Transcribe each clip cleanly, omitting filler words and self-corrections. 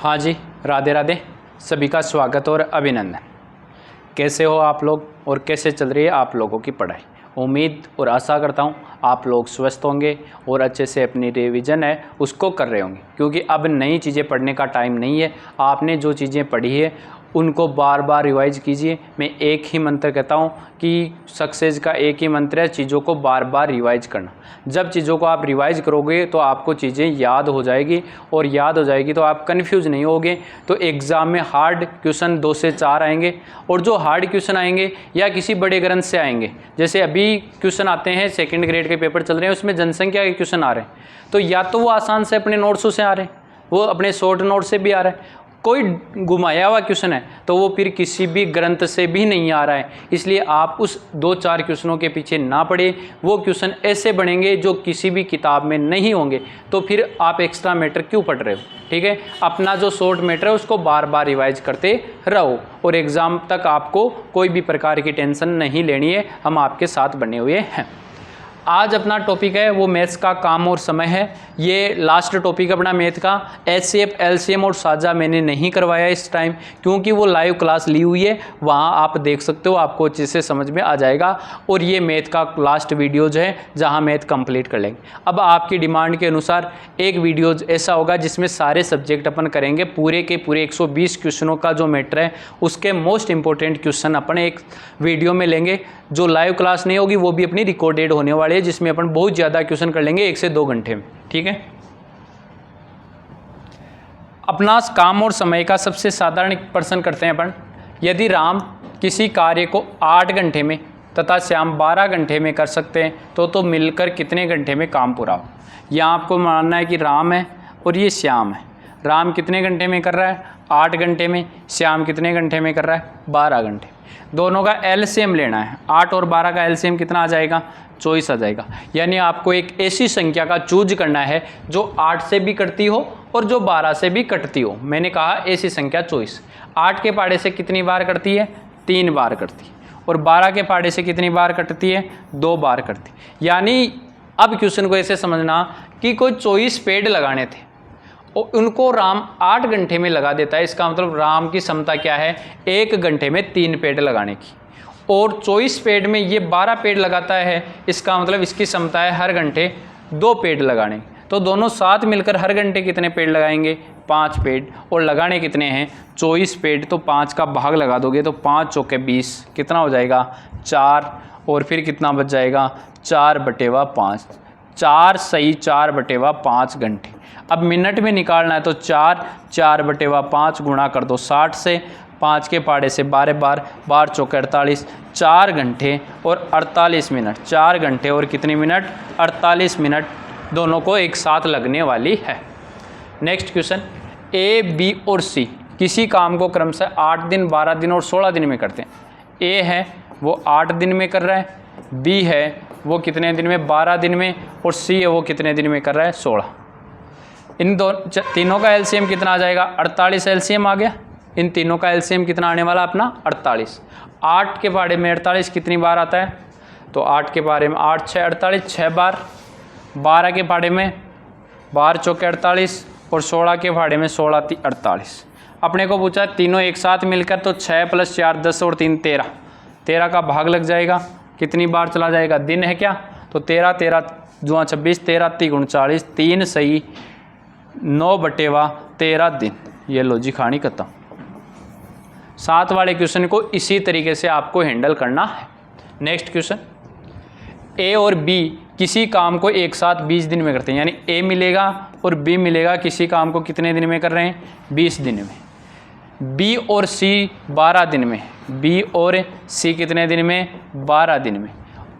हाँ जी, राधे राधे। सभी का स्वागत और अभिनंदन। कैसे हो आप लोग और कैसे चल रही है आप लोगों की पढ़ाई। उम्मीद और आशा करता हूँ आप लोग स्वस्थ होंगे और अच्छे से अपनी रिवीजन है उसको कर रहे होंगे, क्योंकि अब नई चीज़ें पढ़ने का टाइम नहीं है। आपने जो चीज़ें पढ़ी है उनको बार बार रिवाइज कीजिए। मैं एक ही मंत्र कहता हूँ कि सक्सेस का एक ही मंत्र है, चीज़ों को बार बार रिवाइज करना। जब चीज़ों को आप रिवाइज करोगे तो आपको चीज़ें याद हो जाएगी, और याद हो जाएगी तो आप कन्फ्यूज़ नहीं होगे। तो एग्ज़ाम में हार्ड क्वेश्चन 2 से 4 आएंगे, और जो हार्ड क्वेश्चन आएंगे या किसी बड़े ग्रंथ से आएंगे। जैसे अभी क्वेश्चन आते हैं, सेकंड ग्रेड के पेपर चल रहे हैं, उसमें जनसंख्या के क्वेश्चन आ रहे हैं, तो या तो वो आसान से अपने नोट्सों से आ रहे हैं, वो अपने शॉर्ट नोट से भी आ रहा है। कोई घुमाया हुआ क्वेश्चन है तो वो फिर किसी भी ग्रंथ से भी नहीं आ रहा है। इसलिए आप उस 2-4 क्वेश्चनों के पीछे ना पड़े। वो क्वेश्चन ऐसे बनेंगे जो किसी भी किताब में नहीं होंगे, तो फिर आप एक्स्ट्रा मैटर क्यों पढ़ रहे हो। ठीक है, अपना जो शॉर्ट मैटर है उसको बार बार रिवाइज करते रहो, और एग्ज़ाम तक आपको कोई भी प्रकार की टेंशन नहीं लेनी है। हम आपके साथ बने हुए हैं। आज अपना टॉपिक है वो मैथ्स का काम और समय है। ये लास्ट टॉपिक अपना मैथ का। एचसीएफ, एलसीएम और साझा मैंने नहीं करवाया इस टाइम, क्योंकि वो लाइव क्लास ली हुई है, वहाँ आप देख सकते हो, आपको अच्छे से समझ में आ जाएगा। और ये मैथ का लास्ट वीडियोज है जहाँ मैथ कंप्लीट कर लेंगे। अब आपकी डिमांड के अनुसार एक वीडियोज ऐसा होगा जिसमें सारे सब्जेक्ट अपन करेंगे, पूरे के पूरे 120 क्वेश्चनों का जो मैटर है उसके मोस्ट इंपॉर्टेंट क्वेश्चन अपन एक वीडियो में लेंगे। जो लाइव क्लास नहीं होगी वो भी अपनी रिकॉर्डेड होने वाली है, जिसमें अपन बहुत ज़्यादा क्वेश्चन कर लेंगे 1 से 2 घंटे में। ठीक है, अपना काम और समय का सबसे साधारण प्रश्न करते हैं अपन। यदि राम किसी कार्य को 8 घंटे में तथा श्याम 12 घंटे में कर सकते हैं तो मिलकर कितने घंटे में काम पूरा हो। यहाँ आपको मानना है कि राम है और ये श्याम है। राम कितने घंटे में कर रहा है, 8 घंटे में। श्याम कितने घंटे में कर रहा है, 12 घंटे। दोनों का एलसीएम लेना है। 8 और 12 का एलसीएम कितना आ जाएगा, 24 आ जाएगा। यानी आपको एक ऐसी संख्या का चूज करना है जो 8 से भी कटती हो और जो 12 से भी कटती हो। मैंने कहा ऐसी संख्या 24। 8 के पाड़े से कितनी बार कटती है, 3 बार कटती है। और 12 के पाड़े से कितनी बार कटती है, 2 बार कटती है। यानी अब क्वेश्चन को ऐसे समझना कि कोई 24 पेड़ लगाने थे और उनको राम 8 घंटे में लगा देता है। इसका मतलब राम की क्षमता क्या है, 1 घंटे में 3 पेड़ लगाने की। और 24 पेड़ में ये 12 पेड़ लगाता है, इसका मतलब इसकी क्षमता है हर घंटे 2 पेड़ लगाने। तो दोनों साथ मिलकर हर घंटे कितने पेड़ लगाएंगे, 5 पेड़। और लगाने कितने हैं, 24 पेड़। तो 5 का भाग लगा दोगे तो 5 चौके 20, कितना हो जाएगा, 4। और फिर कितना बच जाएगा, 4/5। 4 सही 4/5 घंटे। अब मिनट में निकालना है तो 4/5 गुणा कर दो 60 से। 5 के पाड़े से 12 बार, 12 चौके 48, 4 घंटे और 48 मिनट। 4 घंटे और कितने मिनट, 48 मिनट दोनों को एक साथ लगने वाली है। नेक्स्ट क्वेश्चन, ए, बी और सी किसी काम को क्रमशः 8 दिन, 12 दिन और 16 दिन में करते हैं। ए है वो 8 दिन में कर रहा है, बी है वो कितने दिन में, 12 दिन में, और सी है वो कितने दिन में कर रहा है, 16। इन तीनों का एलसीएम कितना आ जाएगा, 48 एलसीएम आ गया। इन तीनों का एलसीएम कितना आने वाला अपना, 48। 8 के बारे में 48 कितनी बार आता है, तो 8 के बारे में 8 6 48, 6 बार। 12 के बारे में 12 चौके 48 और 16 के बारे में 16 3 48। अपने को पूछा तीनों एक साथ मिलकर, तो 6 + 4 10 और 3 13। 13 का भाग लग जाएगा, कितनी बार चला जाएगा, दिन है क्या, तो 13 13 2 26, 13 3 39, 3 सही 9/13 दिन। ये लो जी, कहानी खत्म। 7 वाले क्वेश्चन को इसी तरीके से आपको हैंडल करना है। नेक्स्ट क्वेश्चन, ए और बी किसी काम को एक साथ 20 दिन में करते हैं। यानी ए मिलेगा और बी मिलेगा, किसी काम को कितने दिन में कर रहे हैं, 20 दिन में। बी और सी 12 दिन में, बी और सी कितने दिन में, 12 दिन में।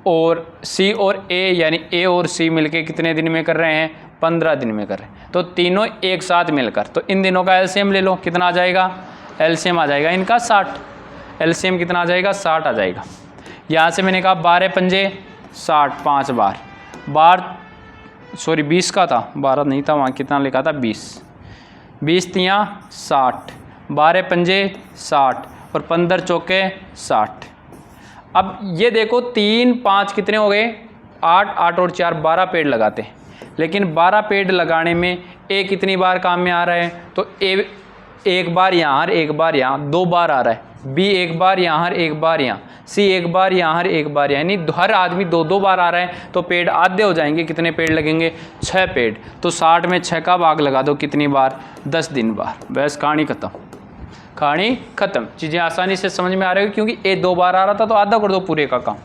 और सी और ए यानी ए और सी मिलके कितने दिन में कर रहे हैं, 15 दिन में कर रहे हैं। तो तीनों एक साथ मिलकर, तो इन दिनों का एलसीएम ले लो, कितना आ जाएगा, एलसीएम आ जाएगा इनका 60। एलसीएम कितना आ जाएगा, 60 आ जाएगा। यहाँ से मैंने कहा 12 पंजे 60, 5 बार 20 का था, 12 नहीं था वहाँ, कितना लिखा था, 20 तियाँ 60, 12 पंजे 60 और 15 चौके 60। अब ये देखो 3 5 कितने हो गए, 8 8 और 4 12 पेड़ लगाते हैं। लेकिन 12 पेड़ लगाने में ए कितनी बार काम में आ रहा है, तो ए एक बार यहाँ और एक बार यहाँ, 2 बार आ रहा है। बी एक बार यहाँ और एक बार यहाँ, सी एक बार यहाँ और एक बार, यानी हर आदमी 2-2 बार आ रहा है, तो पेड़ आधे हो जाएंगे। कितने पेड़ लगेंगे? 6 पेड़। तो 60 में 6 का भाग लगा दो, कितनी बार? 10 दिन बार। बस कहानी खत्म, कहानी खत्म। चीज़ें आसानी से समझ में आ रही है, क्योंकि ए 2 बार आ रहा था तो आधा कर दो पूरे का काम।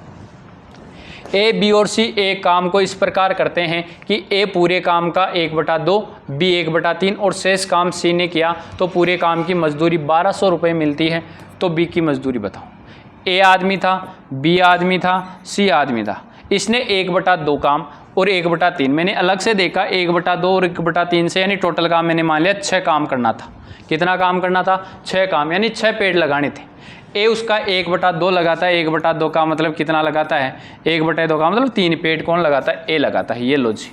ए, बी और सी एक काम को इस प्रकार करते हैं कि ए पूरे काम का 1/2, बी 1/3 और शेष काम सी ने किया, तो पूरे काम की मजदूरी 1200 रुपये मिलती है। तो बी की मजदूरी बताओ। ए आदमी था, बी आदमी था, सी आदमी था। इसने 1/2 काम और 1/3, मैंने अलग से देखा 1/2 और 1/3 से, यानी टोटल काम मैंने मान लिया 6 काम करना था। कितना काम करना था? 6 काम, यानी 6 पेड़ लगाने थे। ए उसका 1/2 लगाता है। 1/2 का मतलब कितना लगाता है? 1/2 का मतलब 3 पेड़ कौन लगाता है? ए लगाता है। ये लो जी।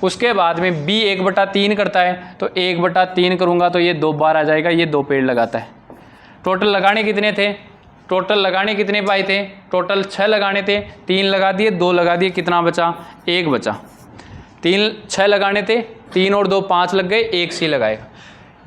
उसके बाद में बी 1/3 करता है, तो 1/3 करूँगा तो ये 2 बार आ जाएगा, ये 2 पेड़ लगाता है। टोटल लगाने कितने थे? टोटल लगाने कितने पाए थे? टोटल 6 लगाने थे, 3 लगा दिए, 2 लगा दिए, कितना बचा? 1 बचा। 6 लगाने थे, 3 और 2 5 लग गए, 1 सी लगाएगा।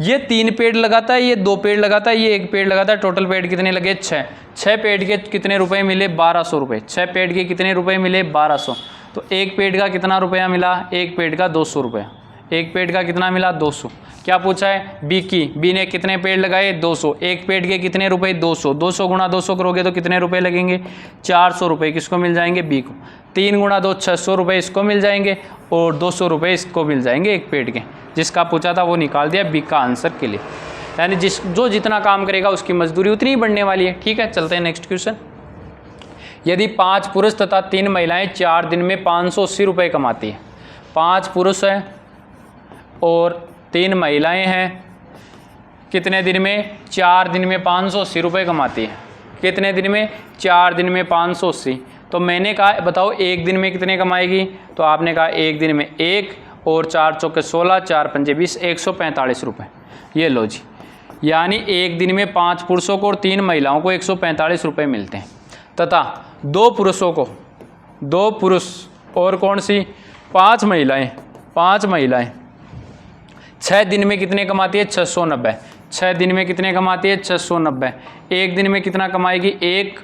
ये 3 पेड़ लगाता है, ये 2 पेड़ लगाता है, ये 1 पेड़ लगाता है। टोटल पेड़ कितने लगे? 6। 6 पेड़ के कितने रुपए मिले? 1200 रुपये। 6 पेड़ के कितने रुपए मिले? 1200। तो 1 पेड़ का कितना रुपया मिला? 1 पेड़ का 200 रुपया। 1 पेड़ का कितना मिला? 200। क्या पूछा है? बी की। बी ने कितने पेड़ लगाए? 200। 1 पेड़ के कितने रुपए? 200। 200 गुणा 200 करोगे तो कितने रुपए लगेंगे? 400 रुपये। किसको मिल जाएंगे? बी को। 3 गुणा 2 600 रुपये इसको मिल जाएंगे, और 200 रुपये इसको मिल जाएंगे 1 पेड़ के। जिसका पूछा था वो निकाल दिया बी का आंसर के लिए। यानी जो जितना काम करेगा उसकी मजदूरी उतनी ही बढ़ने वाली है। ठीक है, चलते हैं नेक्स्ट क्वेश्चन। यदि 5 पुरुष तथा 3 महिलाएं 4 दिन में 580 रुपये कमाती है। 5 पुरुष हैं और 3 महिलाएं हैं, कितने दिन में? 4 दिन में 580 रुपये कमाती है। कितने दिन में? 4 दिन में 580। तो मैंने कहा बताओ 1 दिन में कितने कमाएगी? तो आपने कहा 1 दिन में 1 और 4 चौके 16, 4 पंजे 20, 145 रुपये। ये लो जी। यानी 1 दिन में 5 पुरुषों को और 3 महिलाओं को 145 रुपये मिलते हैं, तथा 2 पुरुषों को, 2 पुरुष और कौन सी? 5 महिलाएं, 5 महिलाएं 6 दिन में कितने कमाती है? 690। 6 दिन में कितने कमाती है? 690। 1 दिन में कितना कमाएगी? 1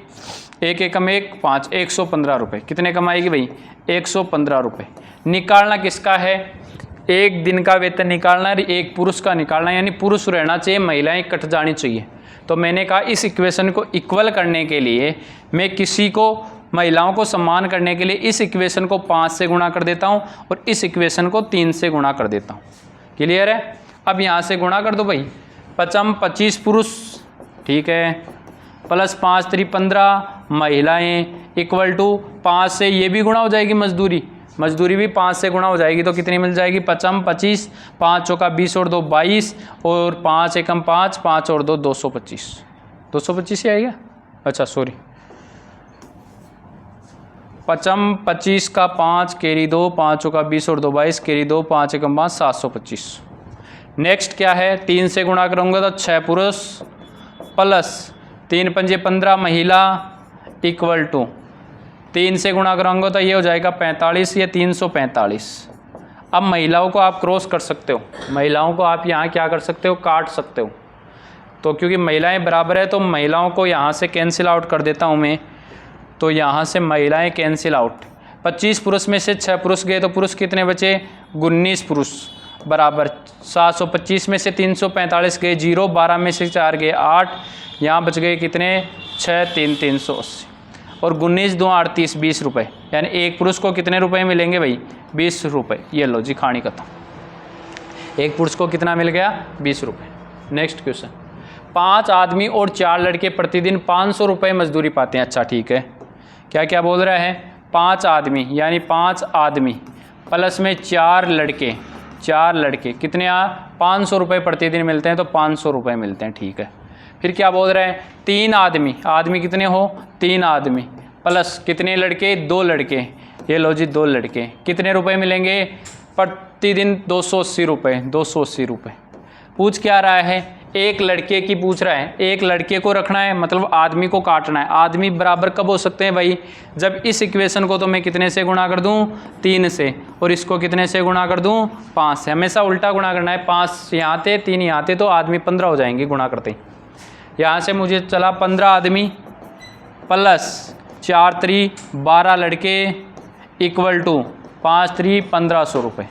एकम 1 5, 115 रुपये। कितने कमाएगी भाई? 115 रुपये। निकालना किसका है? 1 दिन का वेतन निकालना है, 1 पुरुष का निकालना है, यानी पुरुष रहना चाहिए, महिलाएं कट जानी चाहिए। तो मैंने कहा इस इक्वेशन को इक्वल करने के लिए मैं किसी को, महिलाओं को सम्मान करने के लिए इस इक्वेशन को 5 से गुणा कर देता हूँ और इस इक्वेशन को 3 से गुणा कर देता हूँ। क्लियर है? अब यहाँ से गुणा कर दो भाई। 25 पुरुष, ठीक है, प्लस 5 3 15 महिलाएं इक्वल टू 5 से ये भी गुणा हो जाएगी मजदूरी। मजदूरी भी 5 से गुणा हो जाएगी, तो कितनी मिल जाएगी? 25, 5 चौका 20 और 2 22 और 5 एकम 5, 5 और 2 225। 225 ही आएगा? अच्छा सॉरी, 25 का 5 कैरी 2, 5 चौका 20 और 2 22 कैरी 2, 5 एकम 5 725। नेक्स्ट क्या है? 3 से गुणा करूँगा तो 6 पुरुष प्लस 3 पंजे 15 महिला इक्वल टू 3 से गुणा कराऊंगा तो ये हो जाएगा 45 या 345। अब महिलाओं को आप क्रॉस कर सकते हो, महिलाओं को आप यहाँ क्या कर सकते हो? काट सकते हो। तो क्योंकि महिलाएं बराबर है तो महिलाओं को यहाँ से कैंसिल आउट कर देता हूँ मैं। तो यहाँ से महिलाएं कैंसिल आउट। 25 पुरुष में से 6 पुरुष गए तो पुरुष कितने बचे? 19 पुरुष बराबर 725 में से 345 गए 0, 12 में से 4 गए 8, यहाँ बच गए कितने? 6 3 380 और 19 2 38 20 रुपये। यानी 1 पुरुष को कितने रुपए मिलेंगे भाई? 20 रुपये। ये लो जी, कहानी खत्म। 1 पुरुष को कितना मिल गया? 20 रुपये। Next question. 5 आदमी और 4 लड़के प्रतिदिन 500 रुपये मजदूरी पाते हैं। अच्छा ठीक है, क्या क्या बोल रहा है? 5 आदमी यानी 5 आदमी प्लस में 4 लड़के, 4 लड़के कितने? 500 रुपये प्रतिदिन मिलते हैं, तो 500 रुपये मिलते हैं। ठीक है, फिर क्या बोल रहे हैं? 3 आदमी, आदमी कितने हो? 3 आदमी प्लस कितने लड़के? 2 लड़के। ये लो जी 2 लड़के, कितने रुपए मिलेंगे? प्रतिदिन 280 रुपये। 280 रुपये। पूछ क्या रहा है? एक लड़के की पूछ रहा है, एक लड़के को रखना है, मतलब आदमी को काटना है। आदमी बराबर कब हो सकते हैं भाई? जब इस इक्वेशन को तो मैं कितने से गुणा कर दूं? 3 से, और इसको कितने से गुणा कर दूं? 5 से। हमेशा उल्टा गुणा करना है। 5 यहाँ थे, 3 यहाँ थे, तो आदमी 15 हो जाएंगे गुणा करते। यहाँ से मुझे चला 15 आदमी प्लस 4 3 12 लड़के इक्वल टू 5 3 1500 रुपये।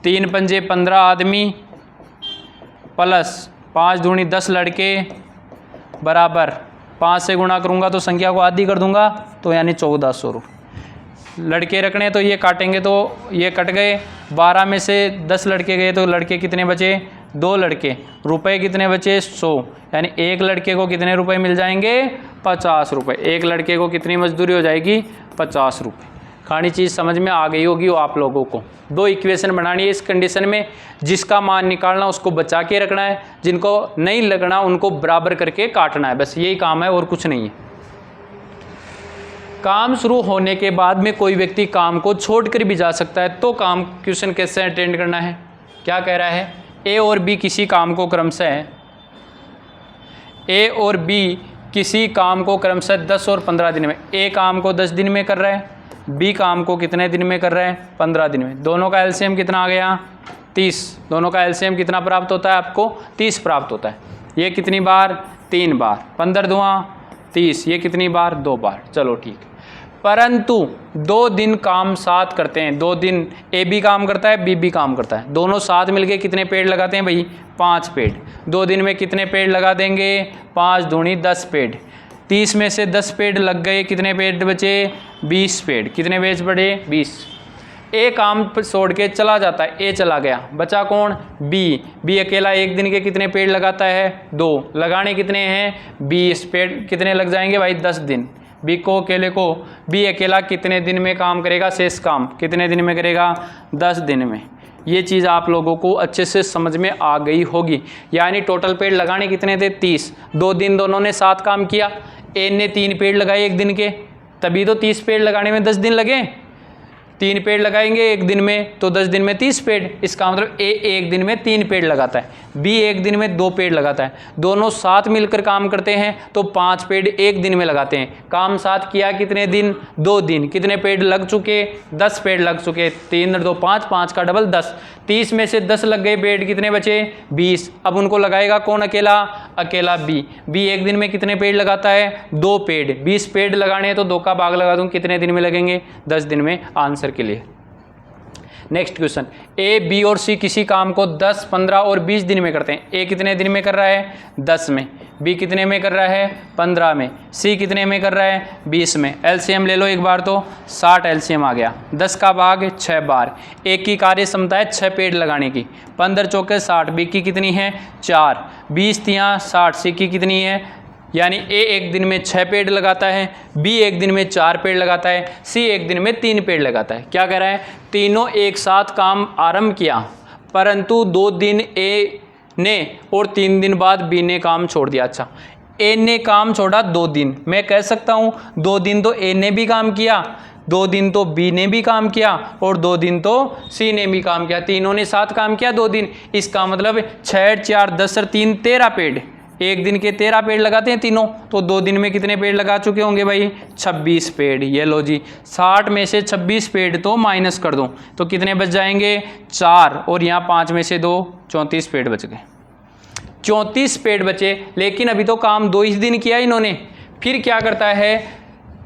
3 पंजे 15 आदमी प्लस 5 दूनी 10 लड़के बराबर 5 से गुणा करूँगा तो संख्या को आधी कर दूंगा, तो यानी 1400 रुपये। लड़के रखने तो ये काटेंगे तो ये कट गए। 12 में से 10 लड़के गए तो लड़के कितने बचे? 2 लड़के। रुपए कितने बचे? 100। यानी एक लड़के को कितने रुपए मिल जाएंगे? 50 रुपये। एक लड़के को कितनी मजदूरी हो जाएगी? 50 रुपये। खानी चीज़ समझ में आ गई होगी वो आप लोगों को। 2 इक्वेशन बनानी है इस कंडीशन में, जिसका मान निकालना उसको बचा के रखना है, जिनको नहीं लगना उनको बराबर करके काटना है। बस यही काम है और कुछ नहीं है। काम शुरू होने के बाद में कोई व्यक्ति काम को छोड़कर भी जा सकता है, तो काम क्वेश्चन कैसे अटेंड करना है? क्या कह रहा है? ए और बी किसी काम को क्रमशः 10 और 15 दिन में, ए काम को 10 दिन में कर रहा है, बी काम को कितने दिन में कर रहा है? 15 दिन में। दोनों का एलसीएम कितना आ गया? 30। दोनों का एलसीएम कितना प्राप्त होता है आपको? 30 प्राप्त होता है। ये कितनी बार? 3 बार। 15 दूँ 30। ये कितनी बार? 2 बार। चलो ठीक है। परंतु 2 दिन काम साथ करते हैं। 2 दिन ए भी काम करता है, बी भी काम करता है। दोनों साथ मिलके कितने पेड़ लगाते हैं भाई? 5 पेड़। 2 दिन में कितने पेड़ लगा देंगे? 5 दूनी 10 पेड़। 30 में से 10 पेड़ लग गए, कितने पेड़ बचे? 20 पेड़। कितने पेड़ बचे? 20। ए काम छोड़ के चला जाता है, ए चला गया, बचा कौन? बी। बी अकेला एक दिन के कितने पेड़ लगाता है? 2। लगाने कितने हैं? 20 पेड़। कितने लग जाएंगे भाई? 10 दिन। बी को अकेले को, बी अकेला कितने दिन में काम करेगा? शेष काम कितने दिन में करेगा? 10 दिन में। ये चीज़ आप लोगों को अच्छे से समझ में आ गई होगी। यानी टोटल पेड़ लगाने कितने थे? 30। 2 दिन दोनों ने साथ काम किया। ए ने 3 पेड़ लगाए एक दिन के, तभी तो 30 पेड़ लगाने में 10 दिन लगे। 3 पेड़ लगाएंगे एक दिन में तो 10 दिन में 30 पेड़। इसका मतलब ए एक दिन में 3 पेड़ लगाता है, बी एक दिन में 2 पेड़ लगाता है। दोनों साथ मिलकर काम करते हैं तो 5 पेड़ एक दिन में लगाते हैं। काम साथ किया कितने दिन? 2 दिन। कितने पेड़ लग चुके? 10 पेड़ लग चुके। 3 2 5, 5 का डबल 10। 30 में से 10 लग गए पेड़, कितने बचे? 20। अब उनको लगाएगा कौन? अकेला? अकेला बी। बी एक दिन में कितने पेड़ लगाता है? 2 पेड़। 20 पेड़ लगाने हैं तो 2 का भाग लगा दूं, कितने दिन में लगेंगे? 10 दिन में। आंसर के लिए नेक्स्ट क्वेश्चन, ए बी और सी किसी काम को 10 15 और 20 दिन में करते हैं। ए कितने दिन में कर रहा है? 10 में। बी कितने में कर रहा है? 15 में। सी कितने में कर रहा है? 20 में। एलसीएम ले लो एक बार तो 60 एलसीएम आ गया। 10 का भाग 6 बार। एक की कार्य क्षमता है 6 पेड़ लगाने की। 15 चौके 60। बी की कितनी है? 4। 20 तियाँ 60। सी की कितनी है? यानी ए एक दिन में 6 पेड़ लगाता है, बी एक दिन में 4 पेड़ लगाता है, सी एक दिन में 3 पेड़ लगाता है। क्या कह रहा है? तीनों एक साथ काम आरंभ किया, परंतु 2 दिन ए ने और 3 दिन बाद बी ने काम छोड़ दिया। अच्छा, ए ने काम छोड़ा 2 दिन। मैं कह सकता हूँ 2 दिन तो ए ने भी काम किया, 2 दिन तो बी ने भी काम किया और 2 दिन तो सी ने भी काम किया। तीनों ने साथ काम किया 2 दिन। इसका मतलब 6 4 10 और 3 13 पेड़। एक दिन के 13 पेड़ लगाते हैं तीनों, तो 2 दिन में कितने पेड़ लगा चुके होंगे भाई? 26 पेड़। ये लो जी, 60 में से 26 पेड़ तो माइनस कर दो तो कितने बच जाएंगे? 4। और यहाँ 5 में से 2, 34 पेड़ बच गए। 34 पेड़ बचे, लेकिन अभी तो काम 2 ही दिन किया इन्होंने। फिर क्या करता है?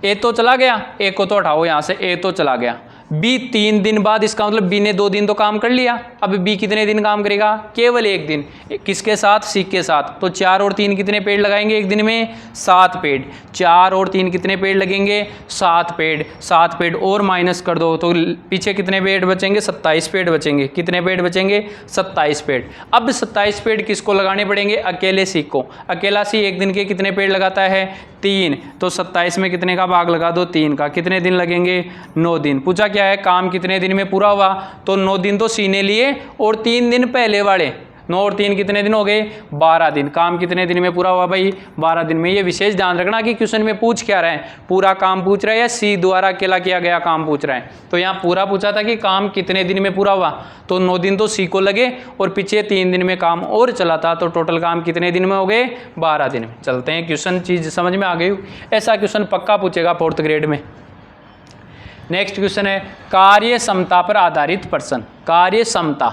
ए तो चला गया, ए को तो हटाओ यहाँ से, ए तो चला गया। बी 3 दिन बाद, इसका मतलब बी ने 2 दिन तो काम कर लिया। अब बी कितने दिन काम करेगा? केवल 1 दिन। किसके साथ? सी के साथ। तो 4 और 3 कितने पेड़ लगाएंगे एक दिन में? 7 पेड़। 4 और 3 कितने पेड़ लगेंगे? 7 पेड़। 7 पेड़ और माइनस कर दो तो पीछे कितने पेड़ बचेंगे? 27 पेड़ बचेंगे। कितने पेड़ बचेंगे? 27 पेड़। अब 27 पेड़ किसको लगाने पड़ेंगे? अकेले सी को। अकेला सी एक दिन के कितने पेड़ लगाता है? 3। तो 27 में कितने का भाग लगा दो? 3 का। कितने दिन लगेंगे? 9 दिन। पूछा क्या है? काम कितने दिन में पूरा हुआ? तो 9 दिन तो सी ने लिए और 3 दिन पहले वाले 9 और 3 कितने दिन हो गए, 12 दिन। काम कितने दिन में पूरा हुआ भाई, 12 दिन में। ये विशेष ध्यान रखना कि क्वेश्चन में पूछ क्या रहा है, पूरा काम पूछ रहा है या सी द्वारा अकेला किया गया काम पूछ रहा है। तो यहाँ पूरा पूछा था कि काम कितने दिन में पूरा हुआ, तो 9 दिन तो सी को लगे और पीछे 3 दिन में काम और चला था, तो टोटल काम कितने दिन में हो गए, 12 दिन में। चलते हैं, क्वेश्चन चीज समझ में आ गई। ऐसा क्वेश्चन पक्का पूछेगा 4th ग्रेड में। नेक्स्ट क्वेश्चन है कार्य क्षमता पर आधारित प्रश्न। कार्य क्षमता,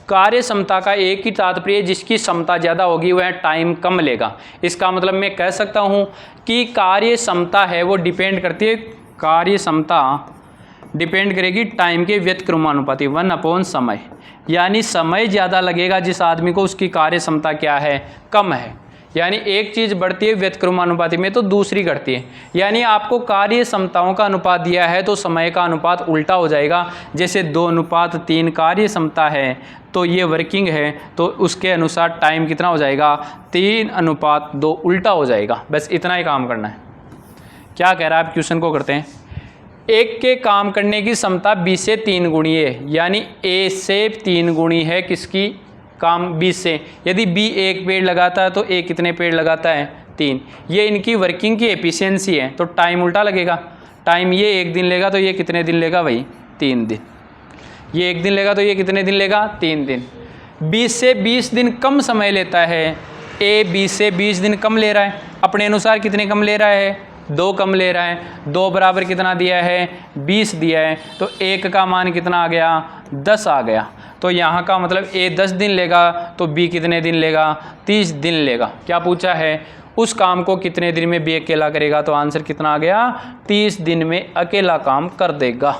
कार्य क्षमता का एक ही तात्पर्य, जिसकी क्षमता ज़्यादा होगी वह टाइम कम लेगा। इसका मतलब मैं कह सकता हूँ कि कार्य क्षमता है वो डिपेंड करती है, कार्य क्षमता डिपेंड करेगी टाइम के व्यतिक्रमानुपाती 1 समय, यानी समय ज़्यादा लगेगा जिस आदमी को, उसकी कार्य क्षमता क्या है, कम है। यानी एक चीज़ बढ़ती है व्यतिक्रमानुपाती में तो दूसरी घटती है। यानी आपको कार्य क्षमताओं का अनुपात दिया है तो समय का अनुपात उल्टा हो जाएगा। जैसे 2:3 कार्य क्षमता है तो ये वर्किंग है, तो उसके अनुसार टाइम कितना हो जाएगा, 3:2 उल्टा हो जाएगा। बस इतना ही काम करना है। क्या कह रहा है, आप क्वेश्चन को करते हैं। एक के काम करने की क्षमता बी से 3 गुणी है, यानी ए से 3 गुणी है किसकी, काम बी से। यदि बी 1 पेड़ लगाता है तो ए कितने पेड़ लगाता है, 3। ये इनकी वर्किंग की एफिशिएंसी है, तो टाइम उल्टा लगेगा। टाइम ये 1 दिन लेगा तो ये कितने दिन लेगा भाई, 3 दिन। ये 1 दिन लेगा तो ये कितने दिन लेगा, 3 दिन। 20 से 20 दिन कम समय लेता है, ए 20 से 20 दिन कम ले रहा है। अपने अनुसार कितने कम ले रहा है, 2 कम ले रहा है। 2 बराबर कितना दिया है, 20 दिया है, तो 1 का मान कितना आ गया, 10 आ गया। तो यहाँ का मतलब ए 10 दिन लेगा तो बी कितने दिन लेगा, 30 दिन लेगा। क्या पूछा है, उस काम को कितने दिन में बी अकेला करेगा, तो आंसर कितना आ गया, 30 दिन में अकेला काम कर देगा।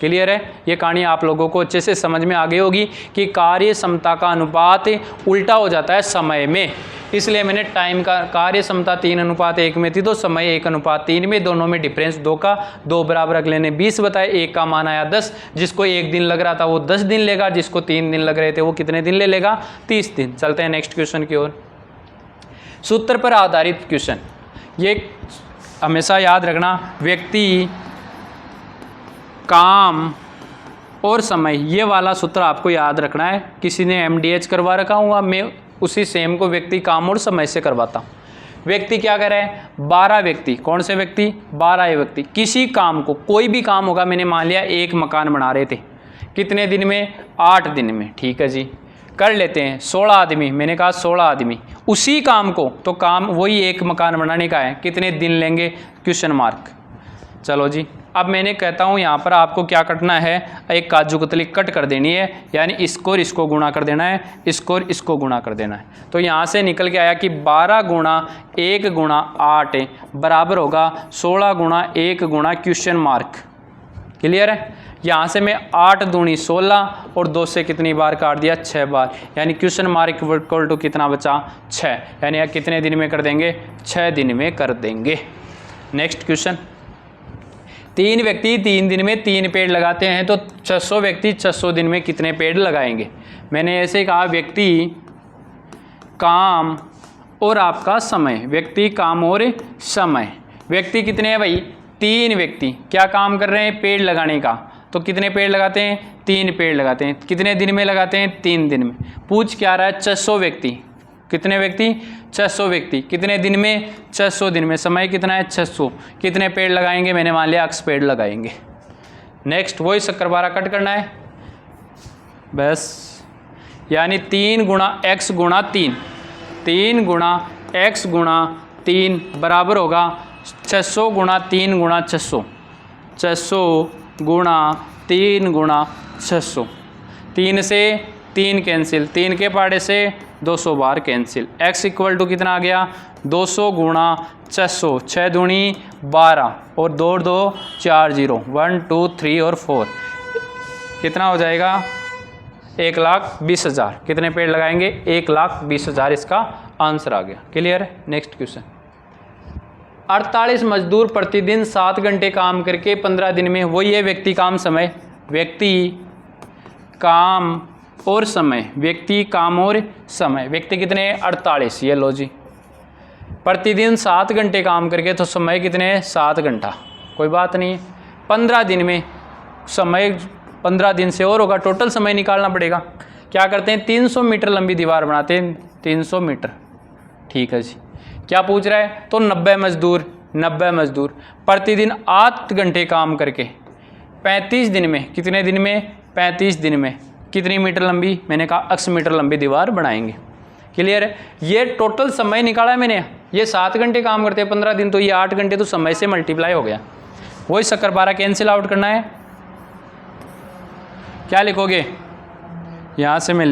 क्लियर है, ये कहानी आप लोगों को अच्छे से समझ में आ गई होगी कि कार्य क्षमता का अनुपात उल्टा हो जाता है समय में। इसलिए मैंने टाइम का, कार्य क्षमता 3:1 में थी तो समय 1:3 में, दोनों में डिफरेंस 2 का। 2 बराबर अगले ने 20 बताया, 1 का मान आया 10। जिसको 1 दिन लग रहा था वो 10 दिन लेगा, जिसको 3 दिन लग रहे थे वो कितने दिन ले लेगा, 30 दिन। चलते हैं नेक्स्ट क्वेश्चन की ओर। सूत्र पर आधारित क्वेश्चन, ये हमेशा याद रखना, व्यक्ति, काम और समय, ये वाला सूत्र आपको याद रखना है। किसी ने MDH करवा रखा हुआ, मैं उसी सेम को व्यक्ति, काम और समय से करवाता हूँ। व्यक्ति क्या कर रहा है, 12 व्यक्ति, कौन से व्यक्ति, 12 व्यक्ति किसी काम को, कोई भी काम होगा, मैंने मान लिया एक मकान बना रहे थे, कितने दिन में, 8 दिन में। ठीक है जी, कर लेते हैं। 16 आदमी, मैंने कहा 16 आदमी उसी काम को, तो काम वही एक मकान बनाने का है, कितने दिन लेंगे, क्वेश्चन मार्क। चलो जी, अब मैंने कहता हूँ यहाँ पर आपको क्या करना है, एक काजू कतली कट कर देनी है, यानी इसको और इसको गुणा कर देना है, इसको और इसको गुणा कर देना है। तो यहाँ से निकल के आया कि 12 गुणा 1 गुणा 8 बराबर होगा 16 गुणा 1 गुणा क्वेश्चन मार्क। क्लियर है, यहाँ से मैं 8 दूनी 16 और 2 से कितनी बार काट दिया, 6 बार, यानी क्वेश्चन मार्क इक्वल टू कितना बचा, 6। यानी कितने दिन में कर देंगे, 6 दिन में कर देंगे। नेक्स्ट क्वेश्चन, 3 व्यक्ति 3 दिन में 3 पेड़ लगाते हैं तो 600 व्यक्ति 600 दिन में कितने पेड़ लगाएंगे। मैंने ऐसे कहा, व्यक्ति, काम और आपका समय, व्यक्ति, काम और समय। व्यक्ति कितने हैं भाई, 3 व्यक्ति क्या काम कर रहे हैं, पेड़ लगाने का, तो कितने पेड़ लगाते हैं, 3 पेड़ लगाते हैं। कितने दिन में लगाते हैं, 3 दिन में। पूछ क्या रहा है, 600 व्यक्ति, कितने व्यक्ति, 600 व्यक्ति कितने दिन में, 600 दिन में। समय कितना है, 600। कितने पेड़ लगाएंगे, मैंने मान लिया x पेड़ लगाएंगे। नेक्स्ट वही शक्करपारा कट करना है बस, यानी 3 गुणा x गुणा 3, 3 गुणा x गुणा 3 बराबर होगा 600 गुणा 3 गुणा 600, 600 गुणा 3 गुणा 600। 3 से 3 कैंसिल, 3 के पहाड़े से 200 बार कैंसिल। x इक्वल टू कितना आ गया, 200 गुणा 600, 6 दूनी 12 और 2 2 4 0, 1 2 3 और 4 कितना हो जाएगा, 1,20,000। कितने पेड़ लगाएंगे, 1,20,000 इसका आंसर आ गया। क्लियर है। नेक्स्ट क्वेश्चन, 48 मजदूर प्रतिदिन 7 घंटे काम करके 15 दिन में, वही है व्यक्ति, काम, समय। व्यक्ति, काम और समय, व्यक्ति, काम और समय। व्यक्ति कितने हैं, 48, ये लो जी। प्रतिदिन 7 घंटे काम करके तो समय कितने हैं, 7 घंटा, कोई बात नहीं है। 15 दिन में, समय 15 दिन से और होगा, टोटल समय निकालना पड़ेगा। क्या करते हैं, 300 मीटर लंबी दीवार बनाते हैं, 300 मीटर। ठीक है जी। क्या पूछ रहा है, तो 90 मजदूर प्रतिदिन 8 घंटे काम करके 35 दिन में, कितने दिन में, 35 दिन में कितनी मीटर लंबी, मैंने कहा 80 मीटर लंबी दीवार बनाएंगे। क्लियर है। ये टोटल समय निकाला है मैंने, ये 7 घंटे काम करते हैं 15 दिन, तो ये 8 घंटे तो समय से मल्टीप्लाई हो गया। वही शक्कर 12 कैंसिल आउट करना है। क्या लिखोगे, यहाँ से मैं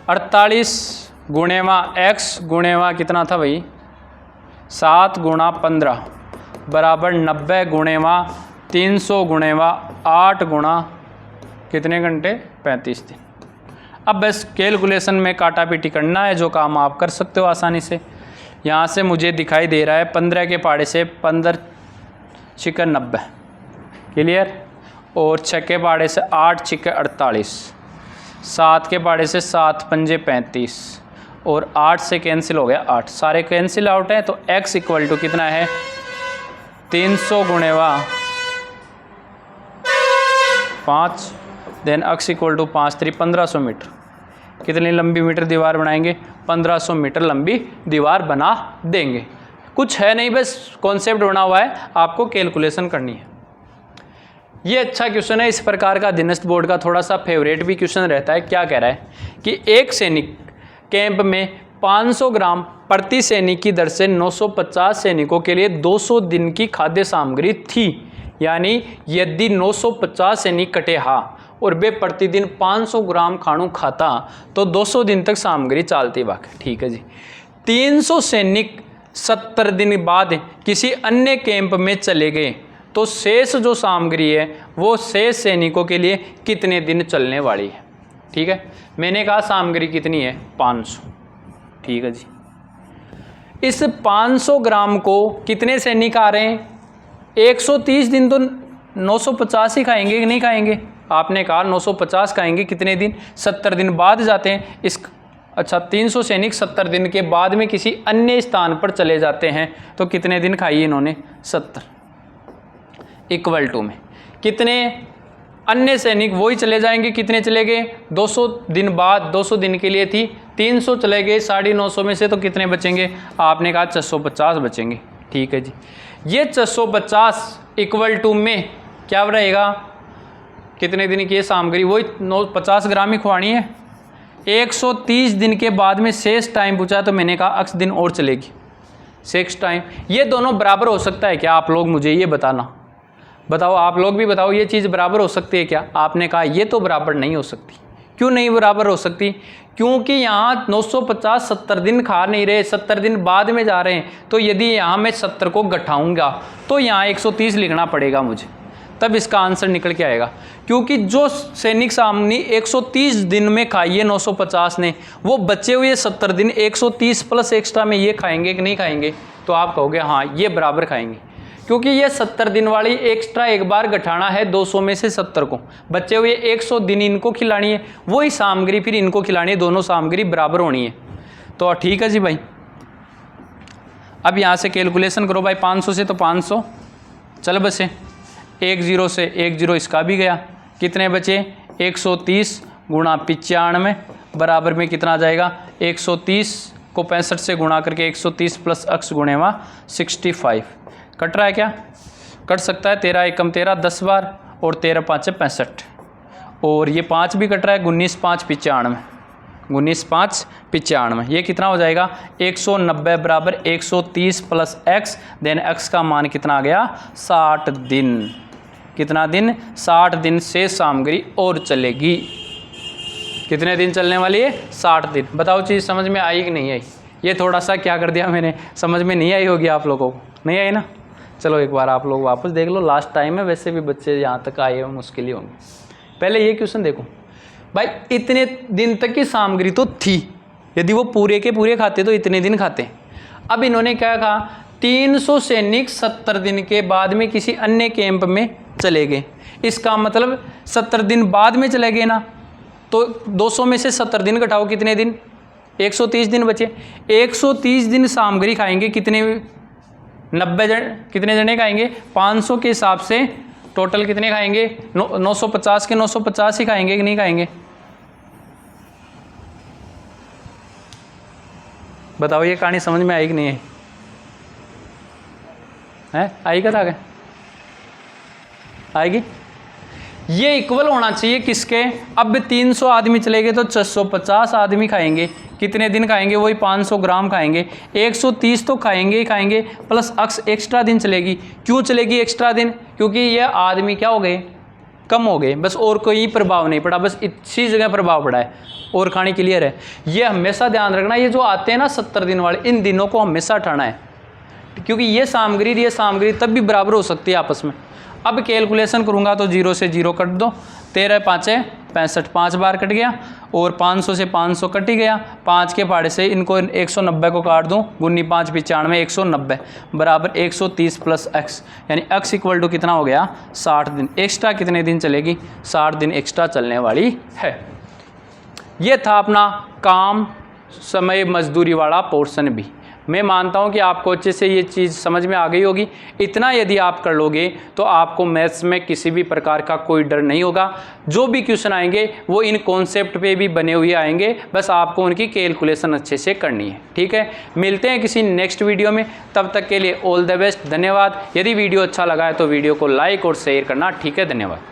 48 गुणेवा x गुणेवा कितना था भाई, 7 गुणा 15 बराबर 90 गुणेवा 300 गुणेवा 8 गुणा कितने घंटे, 35 दिन। अब बस कैलकुलेशन में काटा पीटी करना है, जो काम आप कर सकते हो आसानी से। यहाँ से मुझे दिखाई दे रहा है 15 के पाड़े से 15 छिक्के 90, क्लियर। और 6 के पाड़े से 8 छिक्के 48, 7 के पाड़े से 7 पंजे 35 और 8 से कैंसिल हो गया 8, सारे कैंसिल आउट हैं। तो x इक्वल टू कितना है, 300 गुणेवा 5, then x equal to 5 3 1500 metre. कितनी लंबी मीटर दीवार बनाएंगे, 1500 मीटर लंबी दीवार बना देंगे। कुछ है नहीं, बस कॉन्सेप्ट बना हुआ है, आपको कैलकुलेशन करनी है। ये अच्छा क्वेश्चन है, इस प्रकार का अधीनस्थ बोर्ड का थोड़ा सा फेवरेट भी क्वेश्चन रहता है। क्या कह रहा है कि एक सैनिक कैंप में 500 ग्राम प्रति सैनिक की दर से 950 सैनिकों के लिए 200 दिन की खाद्य सामग्री थी। यानी यदि 950 सैनिक कटे हा और वे प्रतिदिन 500 ग्राम खाणु खाता तो 200 दिन तक सामग्री चालती बाकी। ठीक है जी। 300 सैनिक 70 दिन बाद किसी अन्य कैंप में चले गए तो शेष जो सामग्री है वो शेष सैनिकों के लिए कितने दिन चलने वाली है। ठीक है, मैंने कहा सामग्री कितनी है, 500। ठीक है जी। इस 500 ग्राम को कितने सैनिक आ रहे हैं, 130 दिन तो 950 ही खाएंगे कि नहीं खाएंगे, आपने कहा 950 खाएंगे, कितने दिन, 70 दिन बाद जाते हैं इस। अच्छा, 300 सैनिक 70 दिन के बाद में किसी अन्य स्थान पर चले जाते हैं तो कितने दिन खाई इन्होंने, 70 इक्वल टू में कितने अन्य सैनिक वही चले जाएंगे, कितने चले गए, 200 दिन बाद, 200 दिन के लिए थी, 300 चले गए 950 में से, तो कितने बचेंगे, आपने कहा 650 बचेंगे। ठीक है जी। ये 650 इक्वल टू में क्या रहेगा, कितने दिन की ये सामग्री, वही 50 ग्राम ही खुआनी है। 130 दिन के बाद में शेष टाइम पूछा तो मैंने कहा x दिन और चलेगी, शेष टाइम। ये दोनों बराबर हो सकता है क्या, आप लोग मुझे ये बताना, बताओ, आप लोग भी बताओ, ये चीज़ बराबर हो सकती है क्या। आपने कहा ये तो बराबर नहीं हो सकती। क्यों नहीं बराबर हो सकती, क्योंकि यहाँ 950 70 दिन खा नहीं रहे, 70 दिन बाद में जा रहे हैं, तो यदि यहाँ मैं 70 को घटाऊंगा तो यहाँ 130 लिखना पड़ेगा मुझे, तब इसका आंसर निकल के आएगा। क्योंकि जो सैनिक सामने 130 दिन में खाई है 950 ने, वो बचे हुए 70 दिन 130 प्लस एक्स्ट्रा में ये खाएंगे कि नहीं खाएंगे, तो आप कहोगे हाँ ये बराबर खाएंगे, क्योंकि ये 70 दिन वाली एक्स्ट्रा एक बार घटाना है 200 में से 70 को, बचे हुए 100 दिन इनको खिलानी है, वही सामग्री फिर इनको खिलानी है, दोनों सामग्री बराबर होनी है। तो ठीक है जी भाई, अब यहाँ से कैलकुलेशन करो भाई, 500 से तो 500 चल बसे, 10 से 10 इसका भी गया, कितने बचे, 130 गुणा 95 बराबर में कितना आ जाएगा, 130 को 65 से गुणा करके 130 प्लस x गुणेवा 65। कट रहा है क्या, कट सकता है, 13 एकम 13 10 बार और 13 5 65, और ये 5 भी कट रहा है, 19 5 95, 19 5 95, ये कितना हो जाएगा 190 बराबर 130 प्लस x, देन x का मान कितना आ गया 60 दिन। कितना दिन, 60 दिन से सामग्री और चलेगी। कितने दिन चलने वाली है, 60 दिन। बताओ चीज़ समझ में आई कि नहीं आई, ये थोड़ा सा क्या कर दिया मैंने, समझ में नहीं आई होगी आप लोगों को, नहीं आई ना। चलो एक बार आप लोग वापस देख लो, लास्ट टाइम है, वैसे भी बच्चे यहाँ तक आए हो मुश्किल ही होंगे। पहले ये क्वेश्चन देखो भाई, इतने दिन तक की सामग्री तो थी, यदि वो पूरे के पूरे खाते तो इतने दिन खाते। अब इन्होंने क्या कहा, 300 सैनिक 70 दिन के बाद में किसी अन्य कैंप में चले गए, इसका मतलब 70 दिन बाद में चले गए ना, तो 200 में से 70 दिन घटाओ, कितने दिन, 130 दिन बचे। 130 दिन सामग्री खाएंगे, कितने 90 कितने जने खाएंगे? 500 के हिसाब से टोटल कितने खाएंगे? 950 के 950 ही खाएंगे कि नहीं खाएंगे? बताओ, ये कहानी समझ में आई कि नहीं आई? है आई क्या आगे? आएगी। ये इक्वल होना चाहिए किसके? अब 300 आदमी चले गए तो 650 आदमी खाएंगे। कितने दिन खाएंगे? वही 500 ग्राम खाएंगे। 130 तो खाएंगे ही खाएंगे, प्लस एक्स्ट्रा दिन चलेगी। क्यों चलेगी एक्स्ट्रा दिन? क्योंकि ये आदमी क्या हो गए? कम हो गए, बस। और कोई प्रभाव नहीं पड़ा, बस इसी जगह प्रभाव पड़ा है। और खानी क्लियर है। ये हमेशा ध्यान रखना, ये जो आते हैं ना 70 दिन वाले, इन दिनों को हमेशा हटाना है, क्योंकि ये सामग्री तब भी बराबर हो सकती है आपस में। अब कैलकुलेशन करूंगा तो 0 से 0 कट दो, 13 5 65, 5 बार कट गया, और 500 से 500 कट ही गया। 5 के पहाड़े से इनको 190 को काट दूं, 19 5 95, 190 बराबर 130 प्लस x, यानी x इक्वल टू कितना हो गया? 60 दिन। एक्स्ट्रा कितने दिन चलेगी? 60 दिन एक्स्ट्रा चलने वाली है। ये था अपना काम समय मजदूरी वाला पोर्शन भी। मैं मानता हूँ कि आपको अच्छे से ये चीज़ समझ में आ गई होगी। इतना यदि आप कर लोगे तो आपको मैथ्स में किसी भी प्रकार का कोई डर नहीं होगा। जो भी क्वेश्चन आएंगे वो इन कॉन्सेप्ट पे भी बने हुए आएंगे, बस आपको उनकी कैलकुलेशन अच्छे से करनी है। ठीक है, मिलते हैं किसी नेक्स्ट वीडियो में, तब तक के लिए ऑल द बेस्ट। धन्यवाद। यदि वीडियो अच्छा लगा है तो वीडियो को लाइक और शेयर करना। ठीक है, धन्यवाद।